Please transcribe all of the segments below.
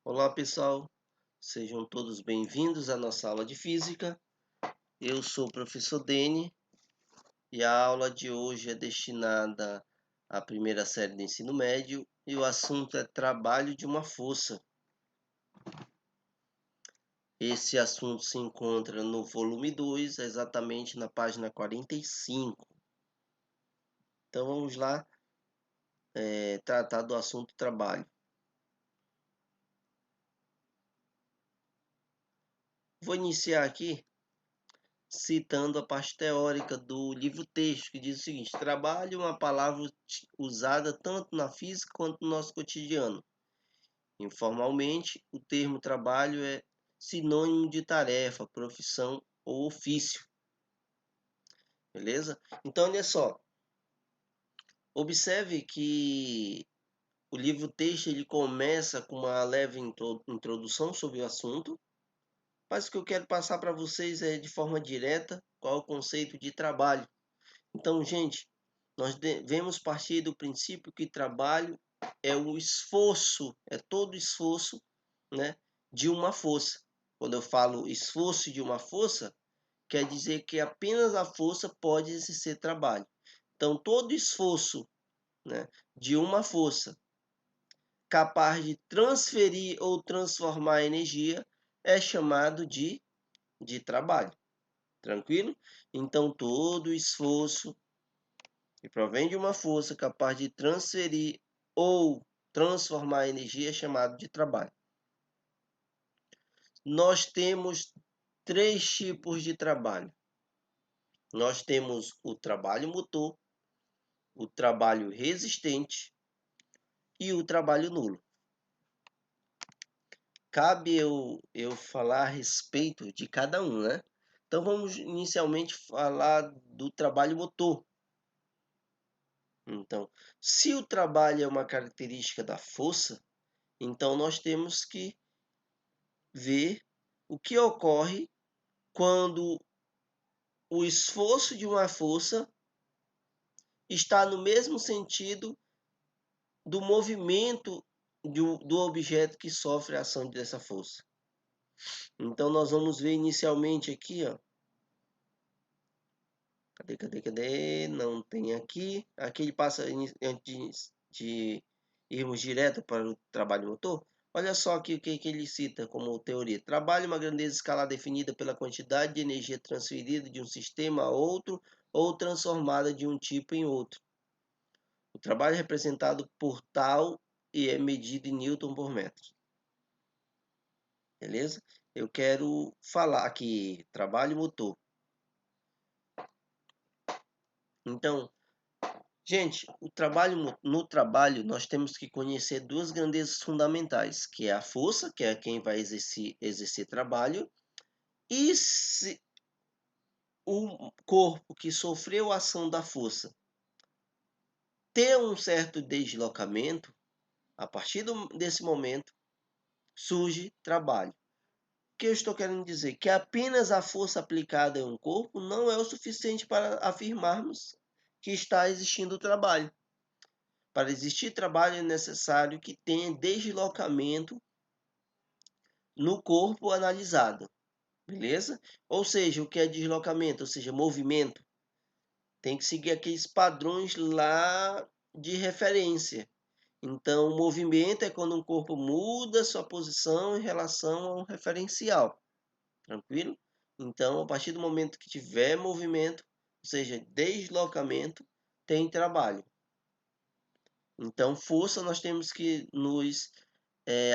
Olá pessoal, sejam todos bem-vindos à nossa aula de Física. Eu sou o professor Dene e a aula de hoje é destinada à primeira série do ensino médio e o assunto é trabalho de uma força. Esse assunto se encontra no volume 2, exatamente na página 45. Então vamos lá tratar do assunto trabalho. Vou iniciar aqui citando a parte teórica do livro-texto, que diz o seguinte: trabalho é uma palavra usada tanto na física quanto no nosso cotidiano. Informalmente, o termo trabalho é sinônimo de tarefa, profissão ou ofício. Beleza? Então, olha só. Observe que o livro-texto ele começa com uma leve introdução sobre o assunto, mas o que eu quero passar para vocês é de forma direta qual é o conceito de trabalho. Então, gente, nós devemos partir do princípio que trabalho é o esforço, é todo o esforço, né, de uma força. Quando eu falo esforço de uma força, quer dizer que apenas a força pode exercer trabalho. Então, todo esforço, né, de uma força capaz de transferir ou transformar energia é chamado de trabalho. Tranquilo? Então, todo esforço que provém de uma força capaz de transferir ou transformar energia é chamado de trabalho. Nós temos três tipos de trabalho. Nós temos o trabalho motor, o trabalho resistente e o trabalho nulo. Cabe eu falar a respeito de cada um, né? Então vamos inicialmente falar do trabalho motor. Então, se o trabalho é uma característica da força, então nós temos que ver o que ocorre quando o esforço de uma força está no mesmo sentido do movimento do objeto que sofre a ação dessa força. Então nós vamos ver inicialmente aqui, ó. Cadê? Não tem aqui. Aqui ele passa antes de irmos direto para o trabalho motor. Olha só aqui o que ele cita como teoria. Trabalho é uma grandeza escalar definida pela quantidade de energia transferida de um sistema a outro ou transformada de um tipo em outro. O trabalho é representado por tal e é medido em Newton por metro. Beleza? Eu quero falar aqui, trabalho motor. Então, gente, no trabalho nós temos que conhecer duas grandezas fundamentais, que é a força, que é quem vai exercer trabalho, e se o corpo que sofreu a ação da força ter um certo deslocamento, a partir desse momento surge trabalho. O que eu estou querendo dizer? Que apenas a força aplicada em um corpo não é o suficiente para afirmarmos que está existindo trabalho. Para existir trabalho é necessário que tenha deslocamento no corpo analisado, beleza? Ou seja, o que é deslocamento? Ou seja, movimento. Tem que seguir aqueles padrões lá de referência. Então, o movimento é quando um corpo muda sua posição em relação a um referencial. Tranquilo? Então, a partir do momento que tiver movimento, ou seja, deslocamento, tem trabalho. Então, força nós temos que nos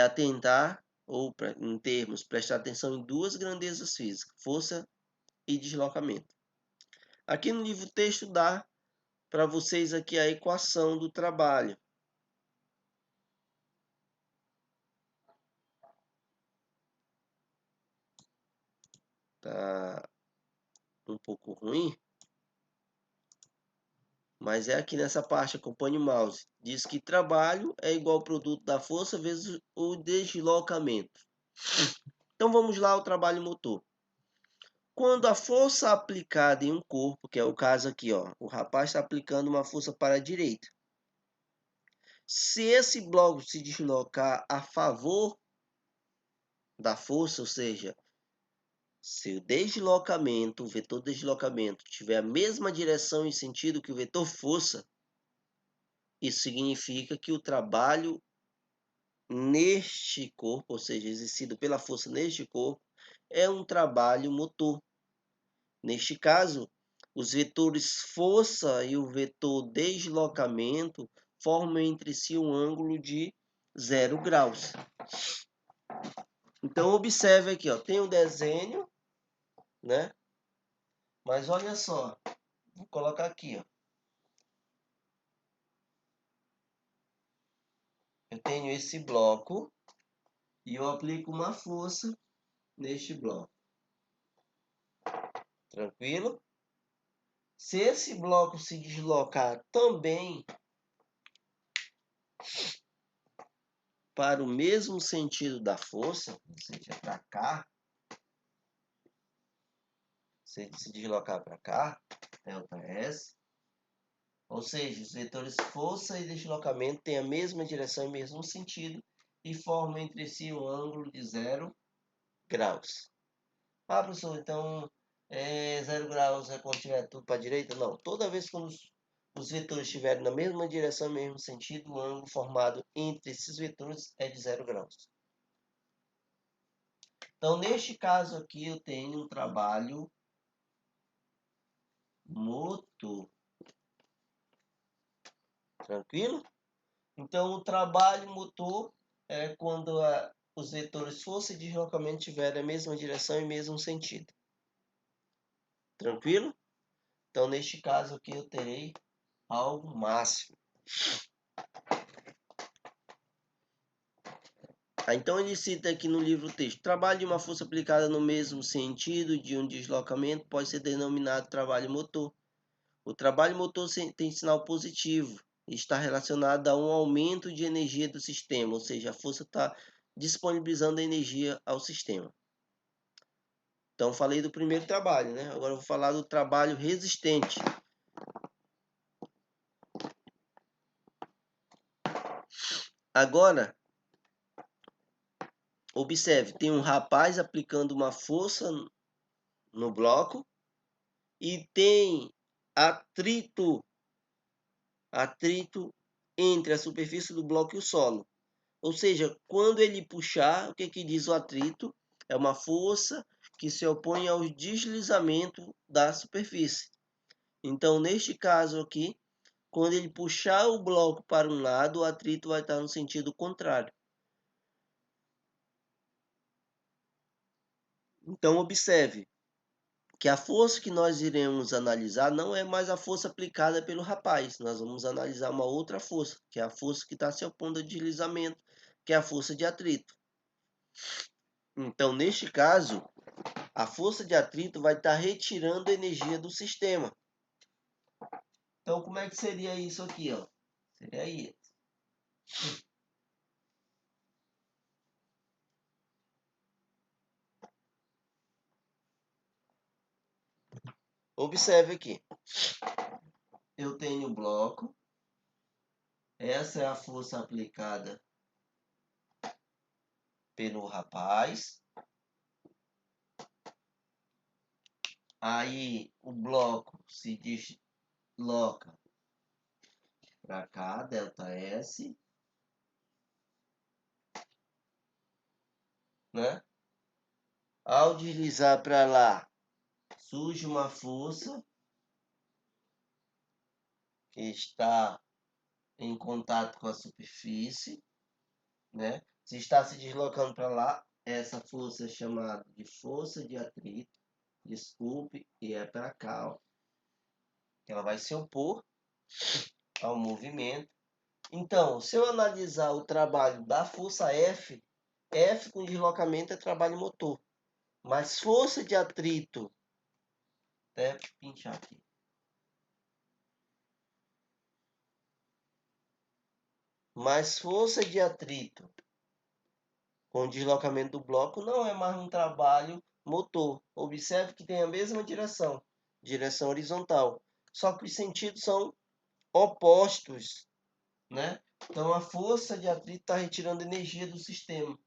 atentar, ou em termos, prestar atenção em duas grandezas físicas, força e deslocamento. Aqui no livro texto dá para vocês aqui a equação do trabalho. Tá um pouco ruim, mas é aqui nessa parte, acompanhe o mouse. Diz que trabalho é igual ao produto da força vezes o deslocamento. Então vamos lá ao trabalho motor. Quando a força aplicada em um corpo, que é o caso aqui, ó, o rapaz está aplicando uma força para a direita. Se esse bloco se deslocar a favor da força, ou seja, se o deslocamento, o vetor deslocamento, tiver a mesma direção e sentido que o vetor força, isso significa que o trabalho neste corpo, ou seja, exercido pela força neste corpo, é um trabalho motor. Neste caso, os vetores força e o vetor deslocamento formam entre si um ângulo de 0 graus. Então, observe aqui, ó, tem o desenho, né? Mas olha só, vou colocar aqui, ó. Eu tenho esse bloco e eu aplico uma força neste bloco. Tranquilo? Se esse bloco se deslocar também para o mesmo sentido da força, ou seja, para cá, se ele se deslocar para cá, ΔS, ou seja, os vetores força e deslocamento têm a mesma direção e mesmo sentido e formam entre si um ângulo de 0 graus. Ah, professor, então 0 graus é quando tiver tudo para a direita? Não, toda vez que os vetores estiverem na mesma direção e mesmo sentido, o ângulo formado entre esses vetores é de 0 graus. Então, neste caso aqui, eu tenho um trabalho motor. Tranquilo? Então, o trabalho motor é quando os vetores força e deslocamento tiverem a mesma direção e mesmo sentido. Tranquilo? Então, neste caso aqui, eu terei algo máximo. Então, ele cita aqui no livro o texto: trabalho de uma força aplicada no mesmo sentido de um deslocamento pode ser denominado trabalho motor. O trabalho motor tem sinal positivo e está relacionado a um aumento de energia do sistema, ou seja, a força está disponibilizando energia ao sistema. Então, falei do primeiro trabalho, né? Agora eu vou falar do trabalho resistente. Agora, observe, tem um rapaz aplicando uma força no bloco e tem atrito entre a superfície do bloco e o solo. Ou seja, quando ele puxar, o que diz o atrito? É uma força que se opõe ao deslizamento da superfície. Então, neste caso aqui, quando ele puxar o bloco para um lado, o atrito vai estar no sentido contrário. Então, observe que a força que nós iremos analisar não é mais a força aplicada pelo rapaz. Nós vamos analisar uma outra força, que é a força que está se opondo ao deslizamento, que é a força de atrito. Então, neste caso, a força de atrito vai estar retirando energia do sistema. Então, como é que seria isso aqui, ó? Seria isso. Observe aqui. Eu tenho o bloco. Essa é a força aplicada pelo rapaz. Aí o bloco se desloca para cá, ΔS, né? Ao deslizar para lá, surge uma força que está em contato com a superfície, né? Se está se deslocando para lá, essa força é chamada de força de atrito, desculpe, e é para cá, ó. Ela vai se opor ao movimento. Então, se eu analisar o trabalho da força F, F com deslocamento é trabalho motor. Mas força de atrito, até pinchar aqui. Mas força de atrito com deslocamento do bloco não é mais um trabalho motor. Observe que tem a mesma direção, direção horizontal. Só que os sentidos são opostos, né? Então a força de atrito está retirando energia do sistema.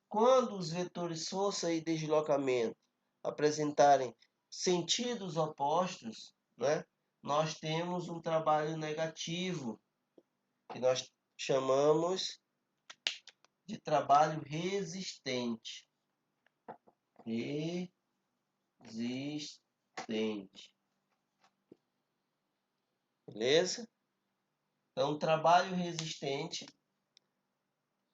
Quando os vetores força e deslocamento apresentarem sentidos opostos, né, nós temos um trabalho negativo, que nós chamamos de trabalho resistente. Resistente. Beleza? Então, trabalho resistente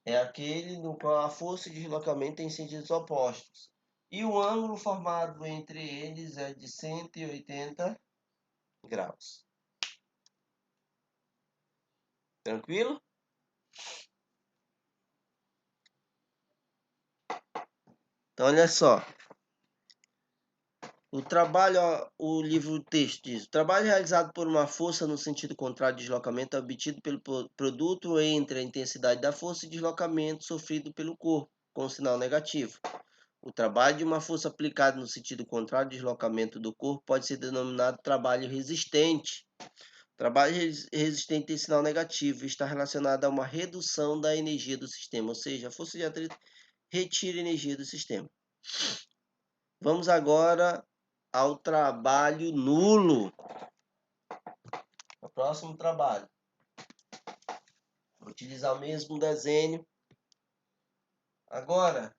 é aquele no qual a força e deslocamento têm sentidos opostos. E o ângulo formado entre eles é de 180 graus. Tranquilo? Então, olha só. O livro texto diz: o trabalho realizado por uma força no sentido contrário de deslocamento é obtido pelo produto entre a intensidade da força e deslocamento sofrido pelo corpo, com sinal negativo. O trabalho de uma força aplicada no sentido contrário de deslocamento do corpo pode ser denominado trabalho resistente. O trabalho resistente tem sinal negativo e está relacionado a uma redução da energia do sistema, ou seja, a força de atrito retira energia do sistema. Vamos agora ao trabalho nulo. O próximo trabalho. Vou utilizar o mesmo desenho. Agora,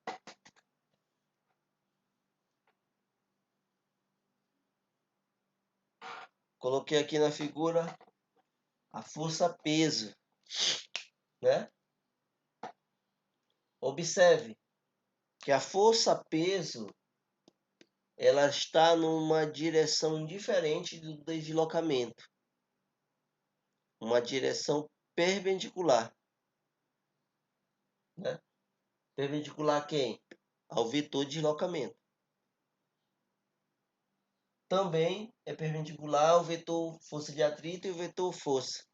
coloquei aqui na figura a força-peso, né? Observe que a força-peso ela está numa direção diferente do deslocamento. Uma direção perpendicular, né? Perpendicular a quem? Ao vetor de deslocamento. Também é perpendicular ao vetor força de atrito e o vetor força.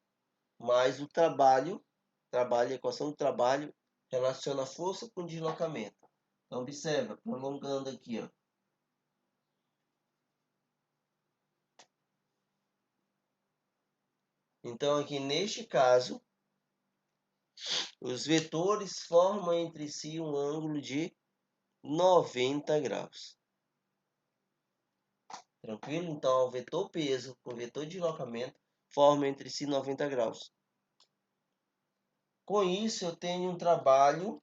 Mas o trabalho, a equação do trabalho, relaciona a força com deslocamento. Então, observa, prolongando aqui, ó. Então, aqui neste caso, os vetores formam entre si um ângulo de 90 graus. Tranquilo? Então, o vetor peso com o vetor de deslocamento formam entre si 90 graus. Com isso, eu tenho um trabalho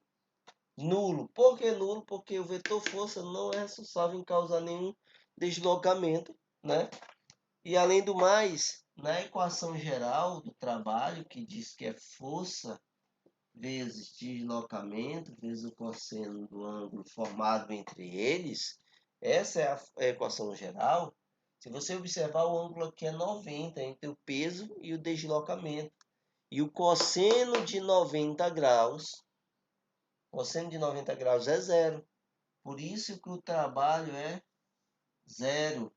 nulo. Por que nulo? Porque o vetor força não é responsável em causar nenhum deslocamento, né? E além do mais, na equação geral do trabalho, que diz que é força vezes deslocamento vezes o cosseno do ângulo formado entre eles, essa é a equação geral. Se você observar, o ângulo aqui é 90 entre o peso e o deslocamento. E o cosseno de 90 graus, é zero. Por isso que o trabalho é zero,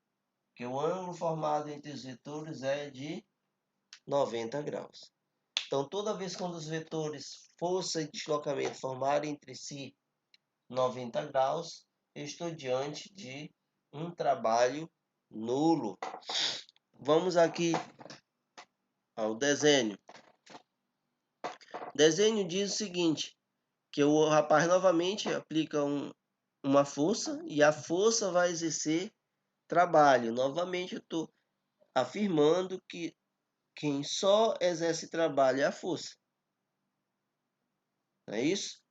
porque o ângulo formado entre os vetores é de 90 graus. Então, toda vez quando os vetores força e deslocamento formarem entre si 90 graus, eu estou diante de um trabalho nulo. Vamos aqui ao desenho. O desenho diz o seguinte, que o rapaz novamente aplica uma força e a força vai exercer trabalho. Novamente eu estou afirmando que quem só exerce trabalho é a força. Não é isso?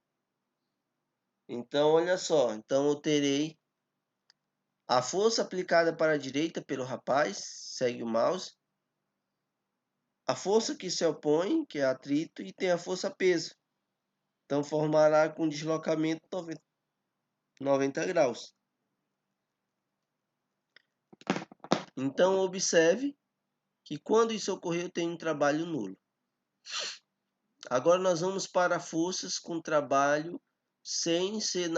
Então, olha só. Então, eu terei a força aplicada para a direita pelo rapaz, segue o mouse. A força que se opõe, que é atrito, e tem a força peso. Então, formará com deslocamento 90 graus. Então, observe que quando isso ocorrer, eu tenho um trabalho nulo. Agora nós vamos para forças com trabalho sem ser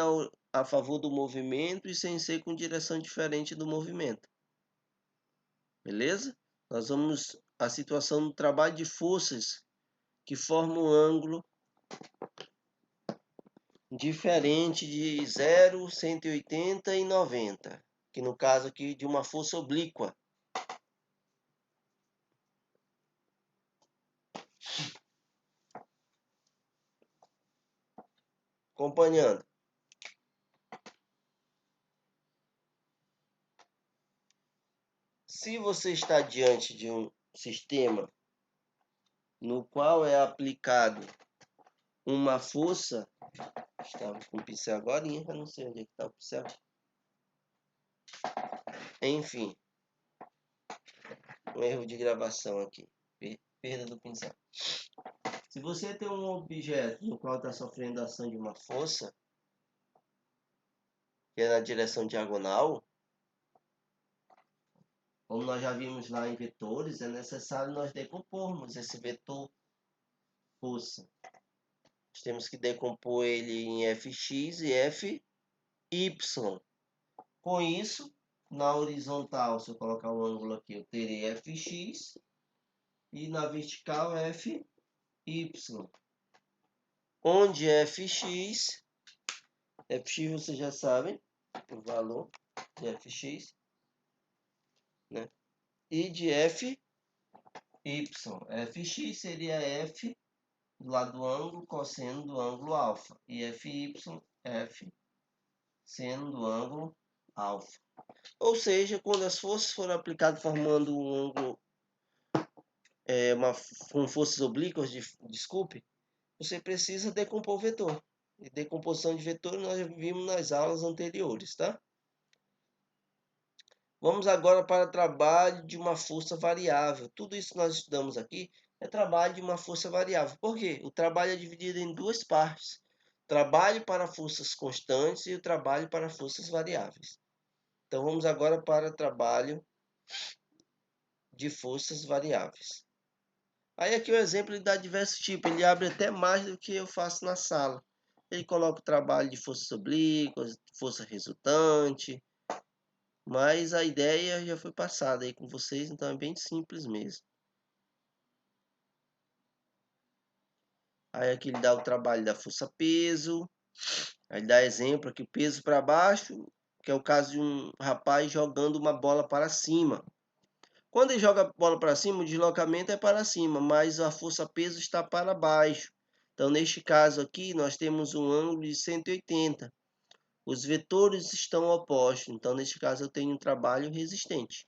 a favor do movimento e sem ser com direção diferente do movimento. Beleza? Nós vamos à situação do trabalho de forças que formam um ângulo diferente de 0, 180 e 90, que no caso aqui de uma força oblíqua. Acompanhando. Se você está diante de um sistema no qual é aplicado uma força, estava com o pincel agora, eu não sei onde é que está o pincel. Enfim, um erro de gravação aqui, perda do pincel. Se você tem um objeto no qual está sofrendo a ação de uma força, que é na direção diagonal, como nós já vimos lá em vetores, é necessário nós decompormos esse vetor força. Nós temos que decompor ele em fx e fy. Com isso, na horizontal, se eu colocar um ângulo aqui, eu terei fx, e na vertical fy. Onde fx vocês já sabem o valor de fx, né? E de fy, fx seria f do lado do ângulo, cosseno do ângulo alfa, e fy, f seno do ângulo alfa. Ou seja, quando as forças foram aplicadas formando um ângulo, com forças oblíquas, desculpe, você precisa decompor o vetor. E decomposição de vetor nós já vimos nas aulas anteriores, tá? Vamos agora para o trabalho de uma força variável. Tudo isso que nós estudamos aqui é trabalho de uma força variável. Por quê? O trabalho é dividido em duas partes. Trabalho para forças constantes e o trabalho para forças variáveis. Então vamos agora para o trabalho de forças variáveis. Aí aqui o exemplo ele dá diversos tipos. Ele abre até mais do que eu faço na sala. Ele coloca o trabalho de forças oblíquas, força resultante. Mas a ideia já foi passada aí com vocês, então é bem simples mesmo. Aí aqui ele dá o trabalho da força-peso. Aí ele dá exemplo aqui, o peso para baixo, que é o caso de um rapaz jogando uma bola para cima. Quando ele joga a bola para cima, o deslocamento é para cima, mas a força-peso está para baixo. Então, neste caso aqui, nós temos um ângulo de 180. Os vetores estão opostos. Então, neste caso, eu tenho um trabalho resistente.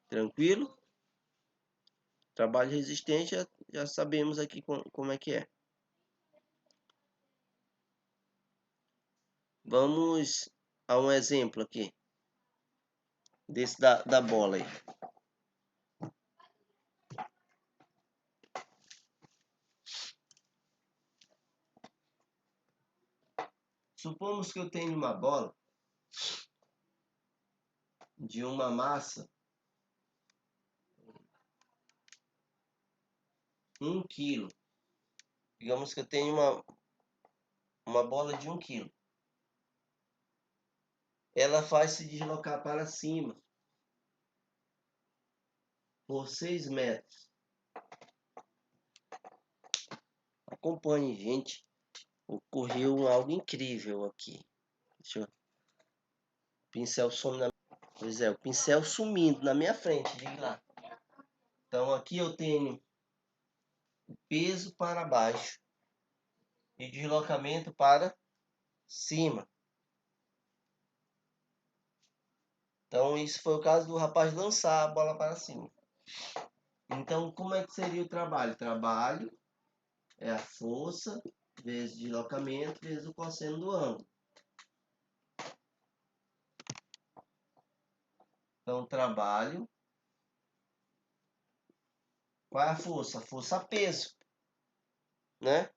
Tranquilo? Trabalho resistente, já sabemos aqui como é que é. Vamos a um exemplo aqui. Desse da bola aí. Supomos que eu tenho uma bola de uma massa 1 kg. Digamos que eu tenho uma bola de 1 kg. Ela faz se deslocar para cima por 6 metros. Acompanhe, gente. Ocorreu algo incrível aqui. Deixa eu... O pincel some na... Pois é, o pincel sumindo na minha frente, diga lá. Então aqui eu tenho o peso para baixo e deslocamento para cima. Então isso foi o caso do rapaz lançar a bola para cima. Então como é que seria o trabalho? Trabalho é a força vezes deslocamento vezes o cosseno do ângulo. Então trabalho. Qual é a força? A força peso, né?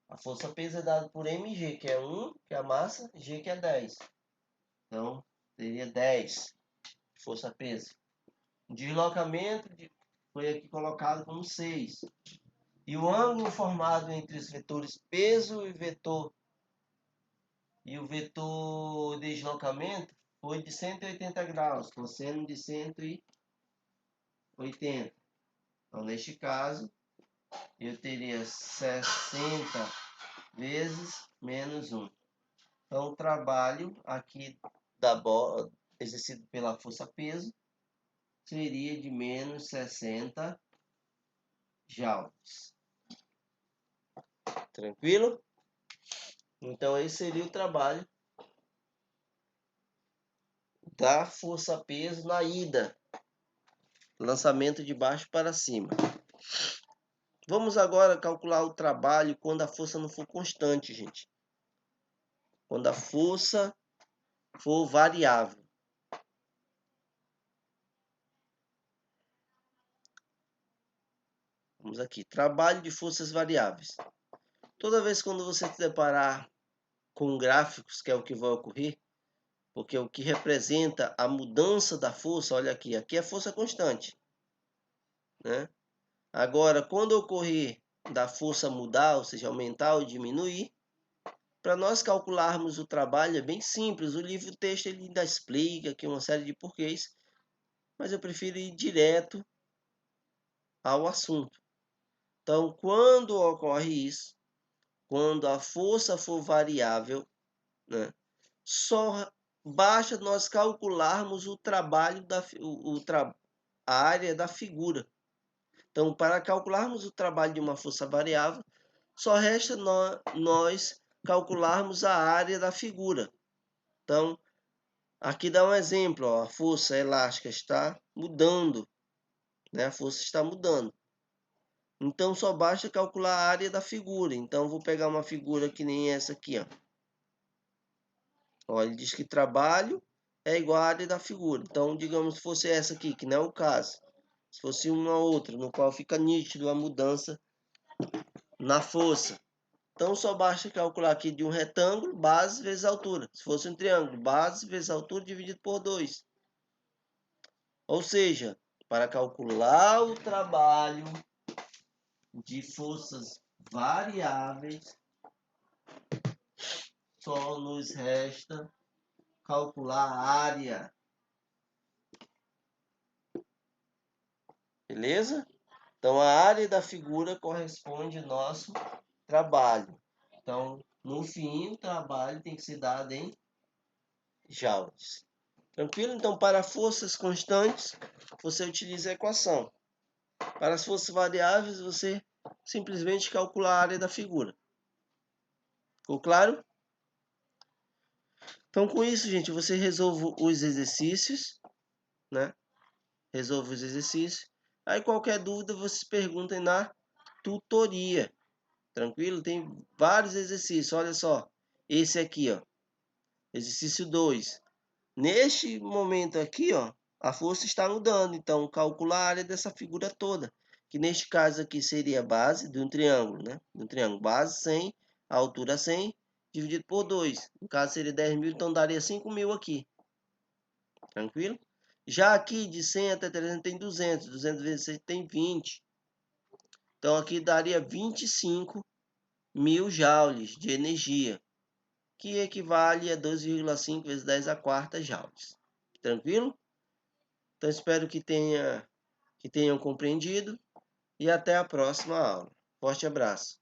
A força peso é dada por mg, que é 1, que é a massa, g, que é 10. Então, seria 10 força peso. O deslocamento foi aqui colocado como 6. E o ângulo formado entre os vetores peso e o vetor deslocamento foi de 180 graus, cosseno de 180. Então, neste caso, eu teria 60 vezes menos 1. Então, o trabalho aqui da bola, exercido pela força-peso, seria de menos 60 joules. Tranquilo? Então, esse seria o trabalho da força-peso na ida. Lançamento de baixo para cima. Vamos agora calcular o trabalho quando a força não for constante, gente. Quando a força for variável. Vamos aqui, trabalho de forças variáveis. Toda vez quando você se deparar com gráficos, que é o que vai ocorrer, porque o que representa a mudança da força, olha aqui, aqui é força constante, né? Agora, quando ocorrer da força mudar, ou seja, aumentar ou diminuir, para nós calcularmos o trabalho é bem simples. O livro texto ele ainda explica aqui uma série de porquês, mas eu prefiro ir direto ao assunto. Então, quando ocorre isso, quando a força for variável, né, só basta nós calcularmos o trabalho a área da figura. Então, para calcularmos o trabalho de uma força variável, só resta nós calcularmos a área da figura. Então, aqui dá um exemplo, ó, a força elástica está mudando, né? A força está mudando. Então, só basta calcular a área da figura. Então, vou pegar uma figura que nem essa aqui, ó. Ó, ele diz que trabalho é igual à área da figura. Então, digamos que fosse essa aqui, que não é o caso. Se fosse uma outra, no qual fica nítido a mudança na força. Então, só basta calcular aqui de um retângulo, base vezes altura. Se fosse um triângulo, base vezes altura dividido por 2. Ou seja, para calcular o trabalho de forças variáveis, só nos resta calcular a área. Beleza? Então, a área da figura corresponde ao nosso trabalho. Então, no fim, o trabalho tem que ser dado em joules. Tranquilo? Então, para forças constantes, você utiliza a equação. Para as forças variáveis, você simplesmente calcula a área da figura. Ficou claro? Então, com isso, gente, você resolve os exercícios, né? Resolve os exercícios. Aí, qualquer dúvida, vocês perguntem na tutoria. Tranquilo? Tem vários exercícios. Olha só. Esse aqui, ó. Exercício 2. Neste momento aqui, ó, a força está mudando. Então, calcula a área dessa figura toda. Que neste caso aqui seria a base de um triângulo, né? De um triângulo. Base 100, a altura 100, dividido por 2. No caso seria 10.000, então daria 5.000 aqui. Tranquilo? Já aqui de 100 até 300 tem 200. 200 vezes 100 tem 20. Então aqui daria 25.000 joules de energia, que equivale a 2,5 vezes 10 a quarta joules. Tranquilo? Então espero que tenham compreendido e até a próxima aula. Forte abraço.